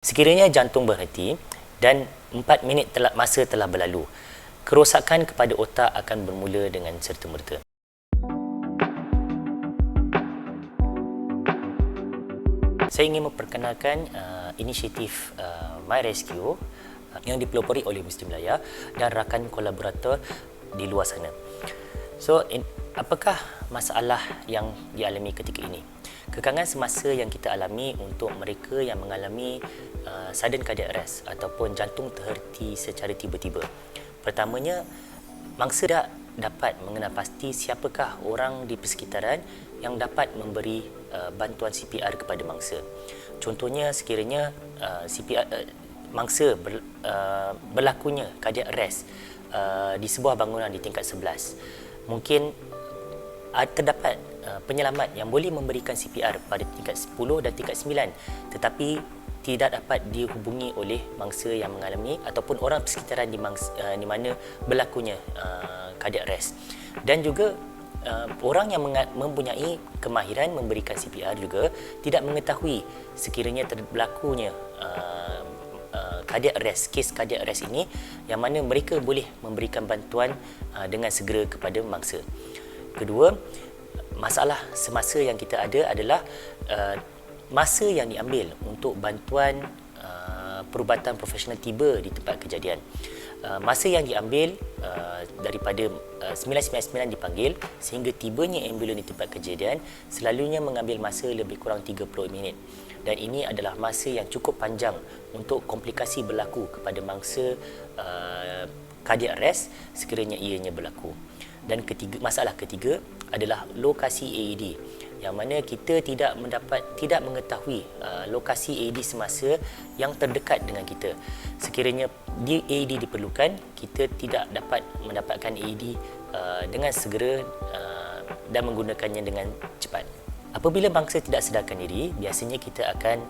Sekiranya jantung berhenti dan 4 minit masa telah berlalu, kerosakan kepada otak akan bermula dengan serta-merta. Saya ingin memperkenalkan inisiatif MyRescue yang dipelopori oleh Mesti Melaya dan rakan kolaborator di luar sana. So, apakah masalah yang dialami ketika ini? Kekangan semasa yang kita alami untuk mereka yang mengalami sudden cardiac arrest ataupun jantung terhenti secara tiba-tiba. Pertamanya, mangsa tak dapat mengenal pasti siapakah orang di persekitaran yang dapat memberi bantuan CPR kepada mangsa. Contohnya, sekiranya mangsa berlakunya cardiac arrest di sebuah bangunan di tingkat 11, mungkin terdapat penyelamat yang boleh memberikan CPR pada tingkat 10 dan tingkat 9, tetapi tidak dapat dihubungi oleh mangsa yang mengalami ataupun orang persekitaran di mana berlakunya cardiac arrest. Dan juga orang yang mempunyai kemahiran memberikan CPR juga tidak mengetahui sekiranya berlakunya cardiac arrest, kes cardiac arrest ini, yang mana mereka boleh memberikan bantuan dengan segera kepada mangsa. Kedua, masalah semasa yang kita ada adalah masa yang diambil untuk bantuan perubatan profesional tiba di tempat kejadian. Masa yang diambil daripada 999 dipanggil sehingga tibanya ambulans di tempat kejadian selalunya mengambil masa lebih kurang 30 minit. Dan ini adalah masa yang cukup panjang untuk komplikasi berlaku kepada mangsa cardiac arrest sekiranya ianya berlaku. Dan masalah ketiga adalah lokasi AED, yang mana kita tidak mengetahui lokasi AED semasa yang terdekat dengan kita. Sekiranya AED diperlukan, kita tidak dapat mendapatkan AED dengan segera dan menggunakannya dengan cepat. Apabila mangsa tidak sedarkan diri, biasanya kita akan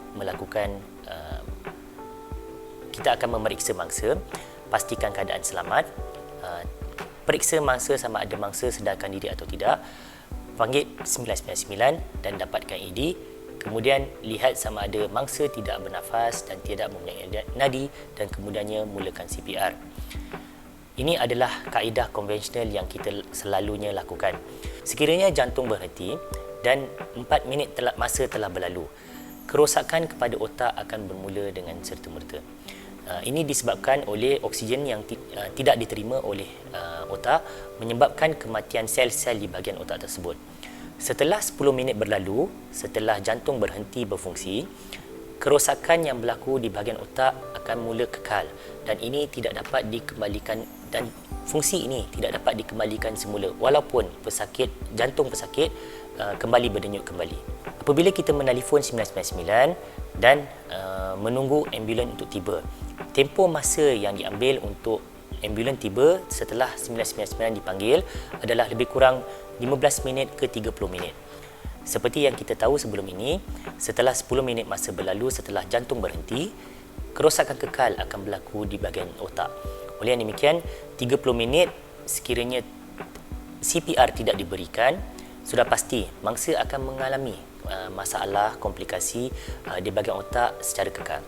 memeriksa mangsa, pastikan keadaan selamat, periksa mangsa sama ada mangsa sedarkan diri atau tidak, panggil 999 dan dapatkan AED, kemudian lihat sama ada mangsa tidak bernafas dan tidak mempunyai nadi, dan kemudiannya mulakan CPR. Ini adalah kaedah konvensional yang kita selalunya lakukan. Sekiranya jantung berhenti dan 4 minit masa telah berlalu, kerosakan kepada otak akan bermula dengan serta-merta. Ini disebabkan oleh oksigen yang tidak diterima oleh otak, menyebabkan kematian sel-sel di bahagian otak tersebut. Setelah 10 minit berlalu, setelah jantung berhenti berfungsi, kerosakan yang berlaku di bahagian otak akan mula kekal dan ini tidak dapat dikembalikan, dan fungsi ini tidak dapat dikembalikan semula walaupun jantung pesakit kembali berdenyut kembali. Apabila kita menelefon 999 dan menunggu ambulans untuk tiba, tempoh masa yang diambil untuk ambulans tiba setelah 999 dipanggil adalah lebih kurang 15 minit ke 30 minit. Seperti yang kita tahu sebelum ini, setelah 10 minit masa berlalu setelah jantung berhenti, kerosakan kekal akan berlaku di bahagian otak. Oleh yang demikian, 30 minit sekiranya CPR tidak diberikan, sudah pasti mangsa akan mengalami masalah komplikasi di bahagian otak secara kekal.